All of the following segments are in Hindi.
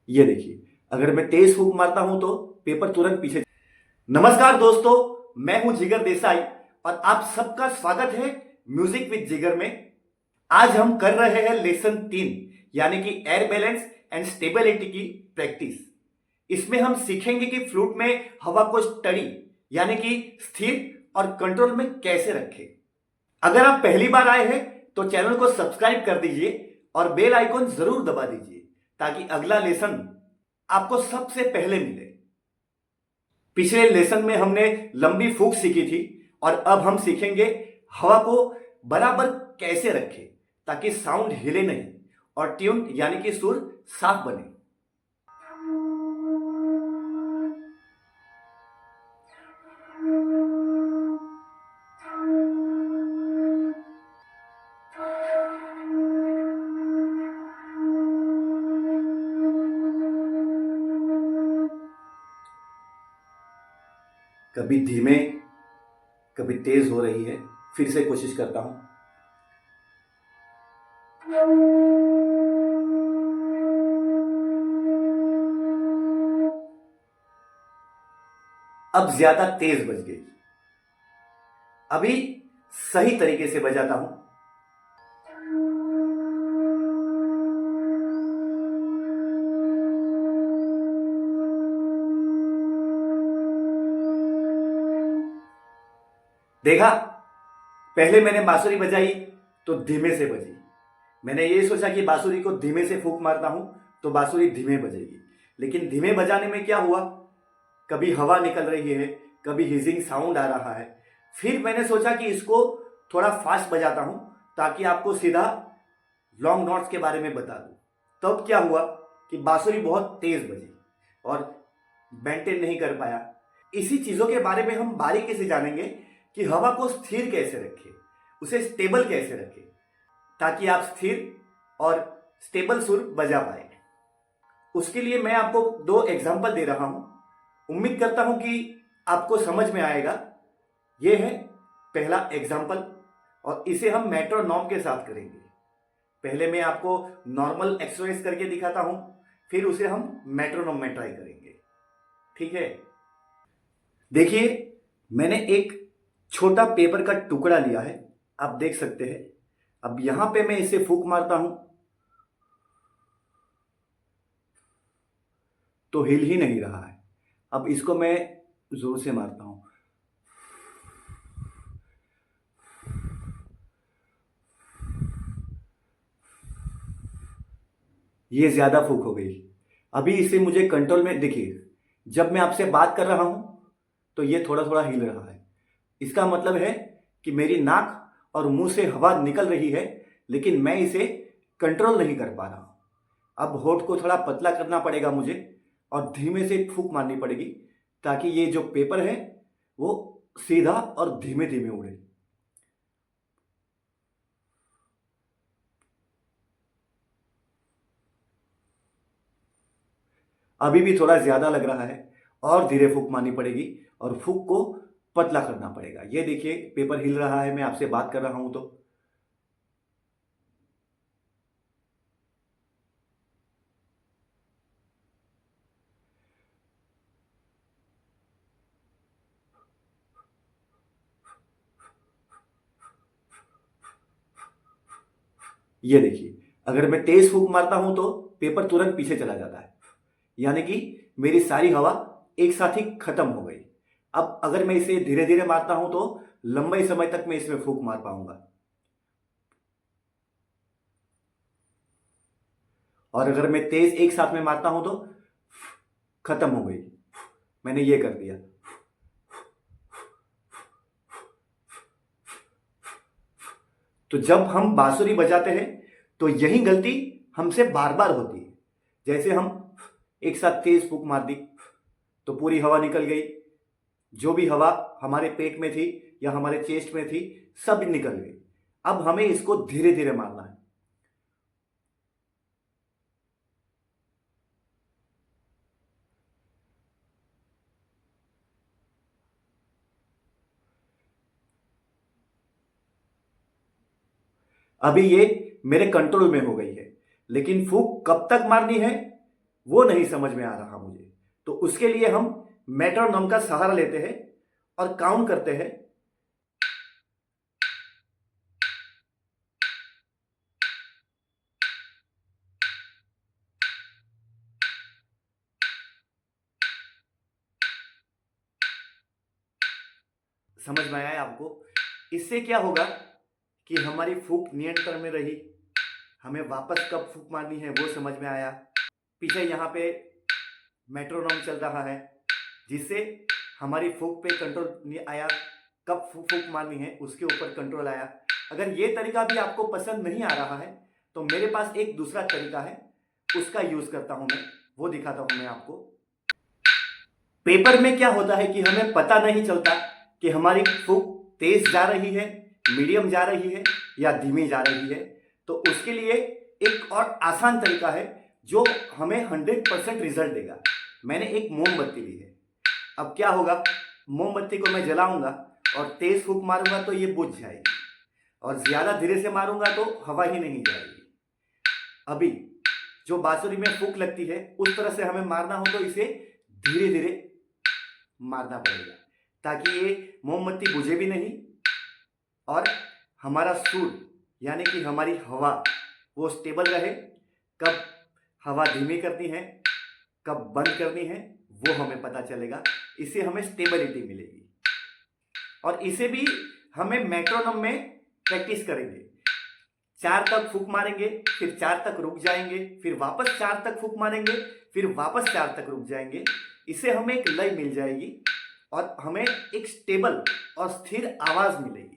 ये देखिए, अगर मैं तेज फूंक मारता हूं तो पेपर तुरंत पीछे। नमस्कार दोस्तों, मैं हूं जिगर देसाई और आप सबका स्वागत है म्यूजिक विद जिगर में। आज हम कर रहे हैं लेसन 3 यानी कि एयर बैलेंस एंड स्टेबिलिटी की प्रैक्टिस। इसमें हम सीखेंगे कि फ्लूट में हवा को स्टडी यानी कि स्थिर और कंट्रोल में कैसे रखें। अगर आप पहली बार आए हैं तो चैनल को सब्सक्राइब कर दीजिए और बेल आइकॉन जरूर दबा दीजिए ताकि अगला लेसन आपको सबसे पहले मिले। पिछले लेसन में हमने लंबी फूंक सीखी थी और अब हम सीखेंगे हवा को बराबर कैसे रखें ताकि साउंड हिले नहीं और ट्यून यानी कि सुर साफ बने। कभी धीमे कभी तेज हो रही है। फिर से कोशिश करता हूं। अब ज्यादा तेज बज गई। अभी सही तरीके से बजाता हूं। देखा, पहले मैंने बांसुरी बजाई तो धीमे से बजी। मैंने ये सोचा कि बांसुरी को धीमे से फूंक मारता हूं तो बांसुरी धीमे बजेगी, लेकिन धीमे बजाने में क्या हुआ, कभी हवा निकल रही है, कभी हिजिंग साउंड आ रहा है। फिर मैंने सोचा कि इसको थोड़ा फास्ट बजाता हूं ताकि आपको सीधा लॉन्ग नोट्स के बारे में बता दूं। तब क्या हुआ कि बांसुरी बहुत तेज बजी और मेंटेन नहीं कर पाया। इसी चीजों के बारे में हम बारीकी से जानेंगे कि हवा को स्थिर कैसे रखें, उसे स्टेबल कैसे रखें ताकि आप स्थिर और स्टेबल सुर बजा पाए। उसके लिए मैं आपको 2 एग्जाम्पल दे रहा हूं। उम्मीद करता हूं कि आपको समझ में आएगा। यह है पहला एग्जाम्पल और इसे हम मेट्रोनॉम के साथ करेंगे। पहले मैं आपको नॉर्मल एक्सरसाइज करके दिखाता हूं, फिर उसे हम मेट्रोनॉम में ट्राई करेंगे। ठीक है, देखिए, मैंने एक छोटा पेपर का टुकड़ा लिया है, आप देख सकते हैं। अब यहां पे मैं इसे फूंक मारता हूं तो हिल ही नहीं रहा है। अब इसको मैं जोर से मारता हूं। ये ज्यादा फूंक हो गई। अभी इसे मुझे कंट्रोल में देखिए, जब मैं आपसे बात कर रहा हूं तो ये थोड़ा थोड़ा हिल रहा है। इसका मतलब है कि मेरी नाक और मुंह से हवा निकल रही है, लेकिन मैं इसे कंट्रोल नहीं कर पा रहा हूं। अब होठ को थोड़ा पतला करना पड़ेगा मुझे और धीमे से फूंक मारनी पड़ेगी ताकि ये जो पेपर है वो सीधा और धीमे धीमे उड़े। अभी भी थोड़ा ज्यादा लग रहा है और धीरे फूंक मारनी पड़ेगी और फूंक को पतला करना पड़ेगा। ये देखिए, पेपर हिल रहा है, मैं आपसे बात कर रहा हूं तो। ये देखिए, अगर मैं तेज फूंक मारता हूं तो पेपर तुरंत पीछे चला जाता है, यानी कि मेरी सारी हवा एक साथ ही खत्म हो गई। अब अगर मैं इसे धीरे धीरे मारता हूं तो लंबे समय तक मैं इसमें फूंक मार पाऊंगा। और अगर मैं तेज एक साथ में मारता हूं तो खत्म हो गई। मैंने ये कर दिया। तो जब हम बांसुरी बजाते हैं तो यही गलती हमसे बार बार होती है। जैसे हम एक साथ तेज फूंक मार दी तो पूरी हवा निकल गई। जो भी हवा हमारे पेट में थी या हमारे चेस्ट में थी, सब निकल गई। अब हमें इसको धीरे धीरे मारना है। अभी ये मेरे कंट्रोल में हो गई है, लेकिन फूंक कब तक मारनी है वो नहीं समझ में आ रहा मुझे। तो उसके लिए हम मेट्रोनॉम का सहारा लेते हैं और काउंट करते हैं। समझ में आया आपको? इससे क्या होगा कि हमारी फूंक नियंत्रण में रही, हमें वापस कब फूंक मारनी है वो समझ में आया। पीछे यहाँ पे मेट्रोनॉम चल रहा है जिससे हमारी फूंक पे कंट्रोल नहीं आया, कब फूंक मारनी है उसके ऊपर कंट्रोल आया। अगर ये तरीका भी आपको पसंद नहीं आ रहा है तो मेरे पास एक दूसरा तरीका है, उसका यूज करता हूं मैं, वो दिखाता हूं मैं आपको। पेपर में क्या होता है कि हमें पता नहीं चलता कि हमारी फूंक तेज जा रही है, मीडियम जा रही है या धीमी जा रही है। तो उसके लिए एक और आसान तरीका है जो हमें 100% रिजल्ट देगा। मैंने एक मोमबत्ती ली है। अब क्या होगा, मोमबत्ती को मैं जलाऊंगा और तेज फूंक मारूंगा तो ये बुझ जाएगी, और ज्यादा धीरे से मारूंगा तो हवा ही नहीं जाएगी। अभी जो बांसुरी में फूंक लगती है उस तरह से हमें मारना हो तो इसे धीरे धीरे मारना पड़ेगा ताकि ये मोमबत्ती बुझे भी नहीं और हमारा सुर यानी कि हमारी हवा वो स्टेबल रहे। कब हवा धीमी करनी है, कब बंद करनी है, वो हमें पता चलेगा। इससे हमें स्टेबिलिटी मिलेगी। और इसे भी हमें मेट्रोनोम में प्रैक्टिस करेंगे। 4 तक फूंक मारेंगे, फिर 4 तक रुक जाएंगे, फिर वापस 4 तक फूंक मारेंगे, फिर वापस 4 तक रुक जाएंगे। इससे हमें एक लय मिल जाएगी और हमें एक स्टेबल और स्थिर आवाज मिलेगी।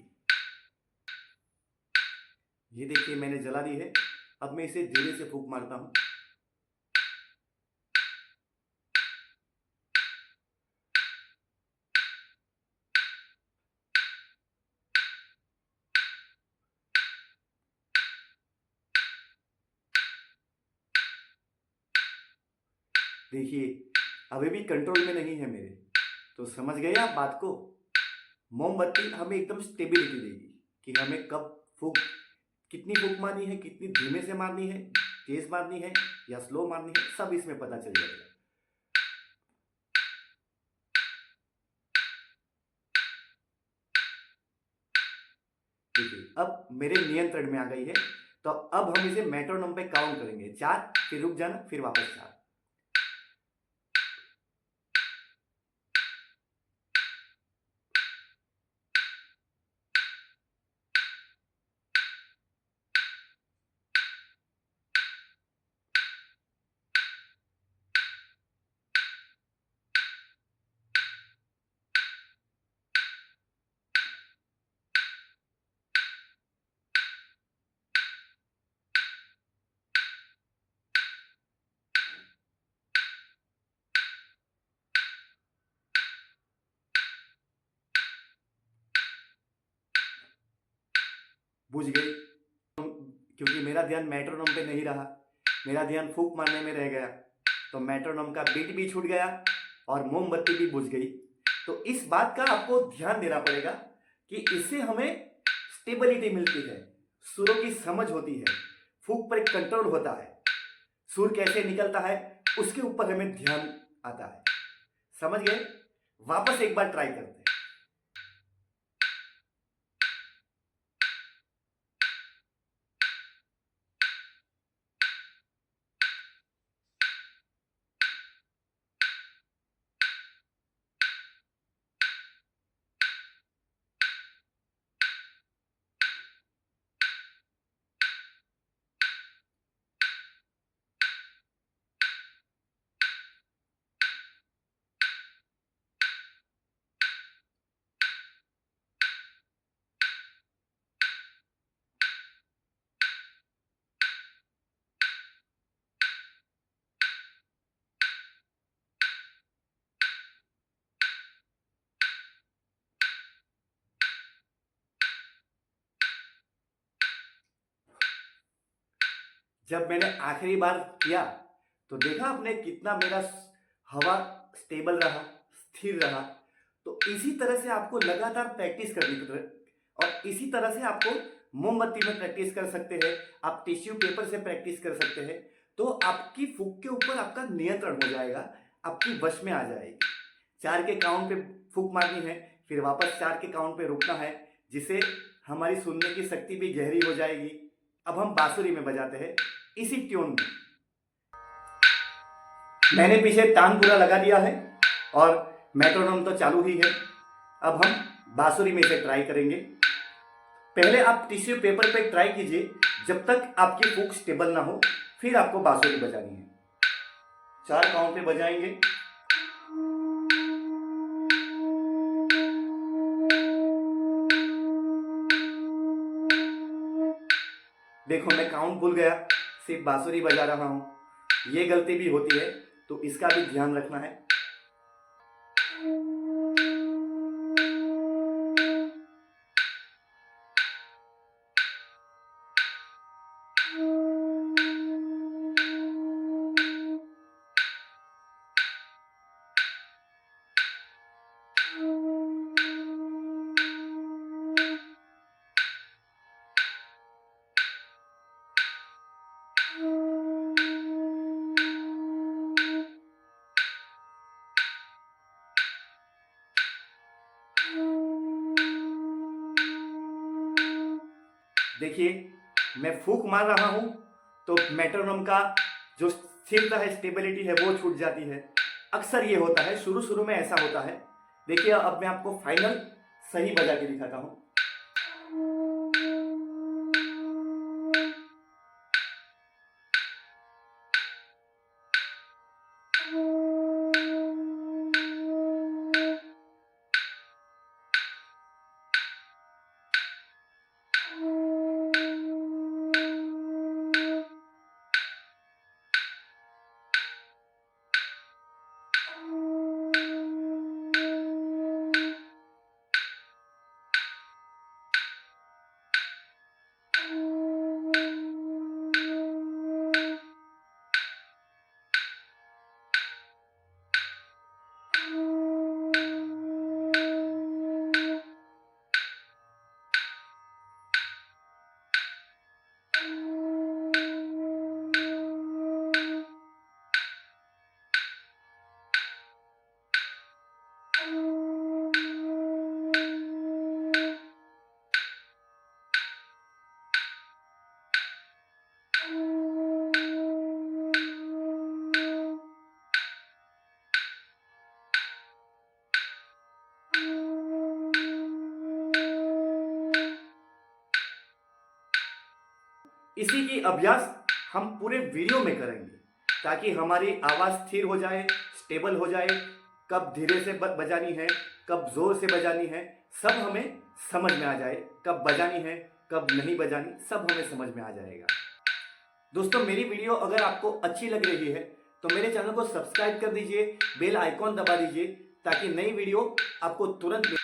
ये देखिए मैंने जला दी है। अब मैं इसे धीरे से फूंक मारता हूं। देखिए अभी भी कंट्रोल में नहीं है मेरे। तो समझ गए आप बात को? मोमबत्ती हमें एकदम स्टेबिलिटी देगी कि हमें कब फूंक, कितनी फूंक मारनी है, कितनी धीमे से मारनी है, तेज मारनी है या स्लो मारनी है, सब इसमें पता चल जाएगा। देखिए अब मेरे नियंत्रण में आ गई है। तो अब हम इसे मेट्रोनोम पे काउंट करेंगे। 4, फिर रुक जाना, फिर वापस 4। बुझ गई क्योंकि मेरा ध्यान मेट्रोनोम पे नहीं रहा, मेरा ध्यान फूंक मारने में रह गया। तो मेट्रोनोम का बीट भी छूट गया और मोमबत्ती भी बुझ गई। तो इस बात का आपको ध्यान देना पड़ेगा कि इससे हमें स्टेबिलिटी मिलती है, सुरों की समझ होती है, फूंक पर एक कंट्रोल होता है, सुर कैसे निकलता है उसके ऊपर हमें ध्यान आता है। समझ गए? वापस एक बार ट्राई करते हैं। जब मैंने आखिरी बार किया तो देखा आपने कितना मेरा हवा स्टेबल रहा, स्थिर रहा। तो इसी तरह से आपको लगातार प्रैक्टिस करनी पड़ेगी और इसी तरह से आपको मोमबत्ती में प्रैक्टिस कर सकते हैं, आप टिश्यू पेपर से प्रैक्टिस कर सकते हैं। तो आपकी फूंक के ऊपर आपका नियंत्रण हो जाएगा, आपकी वश में आ जाएगी। 4 के काउंट पे फूंक मारनी है, फिर वापस 4 के काउंट पे रुकना है, जिससे हमारी सुनने की शक्ति भी गहरी हो जाएगी। अब हम बांसुरी में बजाते हैं इसी ट्यून में। मैंने पीछे तान पूरा लगा दिया है और मेट्रोनोम तो चालू ही है। अब हम बांसुरी में इसे ट्राई करेंगे। पहले आप टिश्यू पेपर पे ट्राई कीजिए, जब तक आपकी फूंक स्टेबल ना हो, फिर आपको बांसुरी बजानी है। 4 काउंट पे बजाएंगे। देखो मैं काउंट भूल गया, सिर्फ बांसुरी बजा रहा हूं। ये गलती भी होती है, तो इसका भी ध्यान रखना है। देखिए मैं फूंक मार रहा हूं तो मेट्रोनोम का जो स्थिरता है, स्टेबिलिटी है, वो छूट जाती है। अक्सर ये होता है, शुरू शुरू में ऐसा होता है। देखिए अब मैं आपको फाइनल सही बजा के दिखाता हूं। इसी की अभ्यास हम पूरे वीडियो में करेंगे, ताकि हमारी आवाज़ स्थिर हो जाए, स्टेबल हो जाए। कब धीरे से बजानी है, कब जोर से बजानी है, सब हमें समझ में आ जाए। कब बजानी है, कब नहीं बजानी, सब हमें समझ में आ जाएगा। दोस्तों मेरी वीडियो अगर आपको अच्छी लग रही है तो मेरे चैनल को सब्सक्राइब कर दीजिए, बेल आइकॉन दबा दीजिए, ताकि नई वीडियो आपको तुरंत मिले।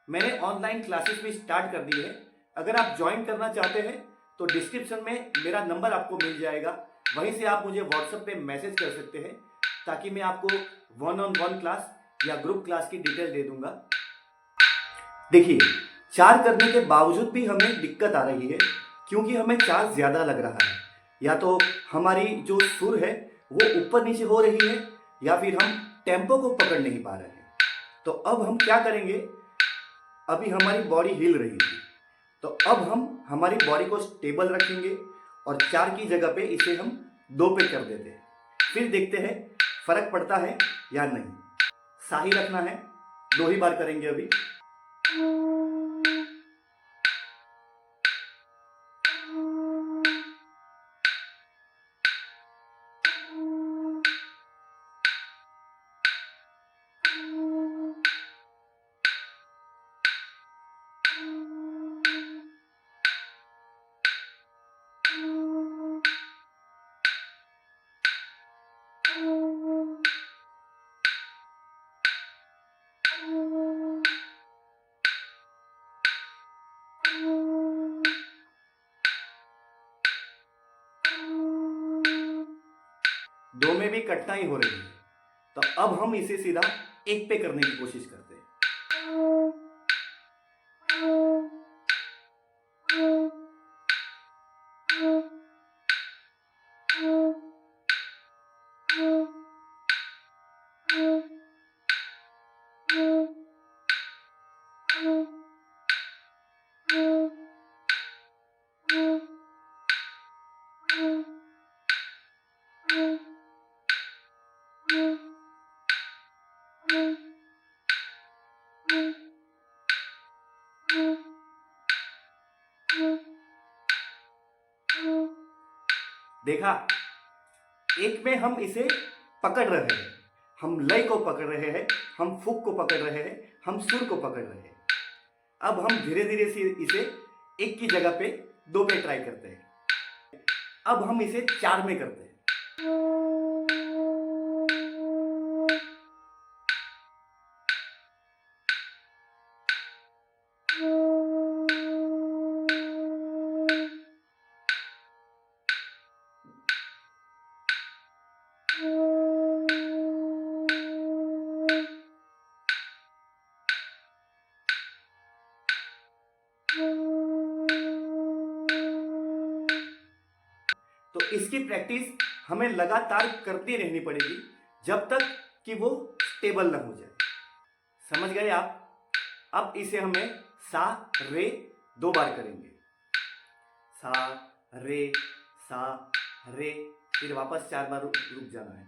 मैंने ऑनलाइन क्लासेस भी स्टार्ट कर दी है। अगर आप ज्वाइन करना चाहते हैं तो डिस्क्रिप्शन में मेरा नंबर आपको मिल जाएगा, वहीं से आप मुझे व्हाट्सएप पे मैसेज कर सकते हैं, ताकि मैं आपको 1-on-1 क्लास या ग्रुप क्लास की डिटेल दे दूंगा। देखिए 4 करने के बावजूद भी हमें दिक्कत आ रही है, क्योंकि हमें 4 ज़्यादा लग रहा है। या तो हमारी जो सुर है वो ऊपर नीचे हो रही है, या फिर हम टेम्पो को पकड़ नहीं पा रहे हैं। तो अब हम क्या करेंगे, अभी हमारी बॉडी हिल रही थी, तो अब हम हमारी बॉडी को स्टेबल रखेंगे और 4 की जगह पे इसे हम 2 पे कर देते हैं। फिर देखते हैं फर्क पड़ता है या नहीं। साही रखना है, 2 ही बार करेंगे अभी। दो में भी कठिनाई हो रही है, तो अब हम इसे सीधा 1 पे करने की कोशिश करते हैं। देखा, एक में हम इसे पकड़ रहे हैं, हम लय को पकड़ रहे हैं, हम फूक को पकड़ रहे हैं, हम सुर को पकड़ रहे हैं। अब हम धीरे धीरे से इसे एक की जगह पे दो पे ट्राई करते हैं। अब हम इसे चार में करते हैं। तो इसकी प्रैक्टिस हमें लगातार करती रहनी पड़ेगी जब तक कि वो स्टेबल ना हो जाए। समझ गए आप? अब इसे हमें सा रे दो बार करेंगे। सा रे, फिर वापस चार बार रुक जाना है।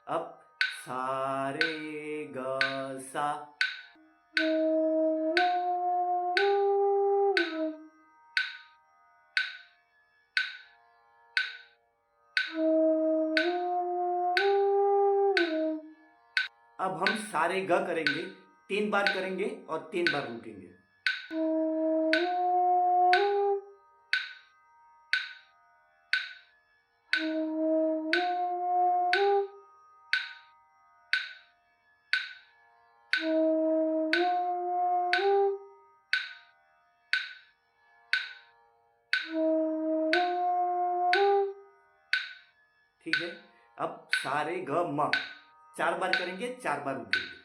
अब सा रे ग सा, अब हम सारे ग करेंगे, 3 बार करेंगे और 3 बार रुकेंगे। ठीक है, अब सारे ग म 4 बार करेंगे, 4 बार रुकेंगे।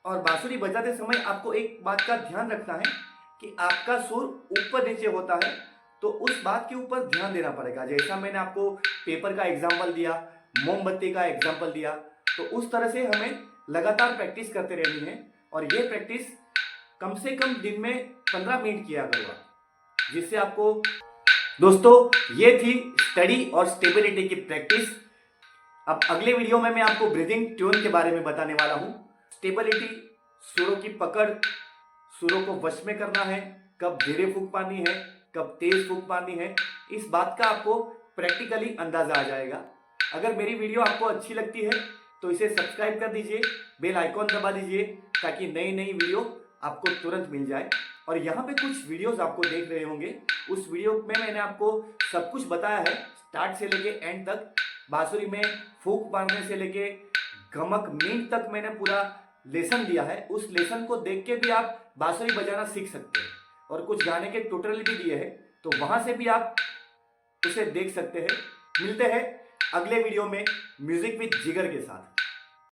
और बांसुरी बजाते समय आपको एक बात का ध्यान रखना है कि आपका सुर ऊपर नीचे होता है, तो उस बात के ऊपर ध्यान देना पड़ेगा। जैसा मैंने आपको पेपर का एग्जाम्पल दिया, मोमबत्ती का एग्जाम्पल दिया, तो उस तरह से हमें लगातार प्रैक्टिस करते रहनी है। और ये प्रैक्टिस कम से कम दिन में 15 मिनट किया करूँगा, जिससे आपको दोस्तों ये थी स्टडी और स्टेबिलिटी की प्रैक्टिस। अब अगले वीडियो में मैं आपको ब्रीदिंग ट्यून के बारे में बताने वाला हूँ। स्टेबिलिटी, सुरों की पकड़, सुरों को वश में करना है, कब धीरे फूंक पानी है, कब तेज फूंक पानी है, इस बात का आपको प्रैक्टिकली अंदाजा आ जाएगा। अगर मेरी वीडियो आपको अच्छी लगती है तो इसे सब्सक्राइब कर दीजिए, बेल आइकॉन दबा दीजिए, ताकि नई नई वीडियो आपको तुरंत मिल जाए। और यहाँ पे कुछ वीडियोस आपको देख रहे होंगे, उस वीडियो में मैंने आपको सब कुछ बताया है, स्टार्ट से लेके एंड तक। बांसुरी में फूंक मारने से लेके गमक मीट तक मैंने पूरा लेसन दिया है। उस लेसन को देख के भी आप बांसुरी बजाना सीख सकते हैं, और कुछ गाने के ट्यूटोरियल भी दिए हैं, तो वहां से भी आप उसे देख सकते हैं। मिलते हैं अगले वीडियो में म्यूजिक विद जिगर के साथ।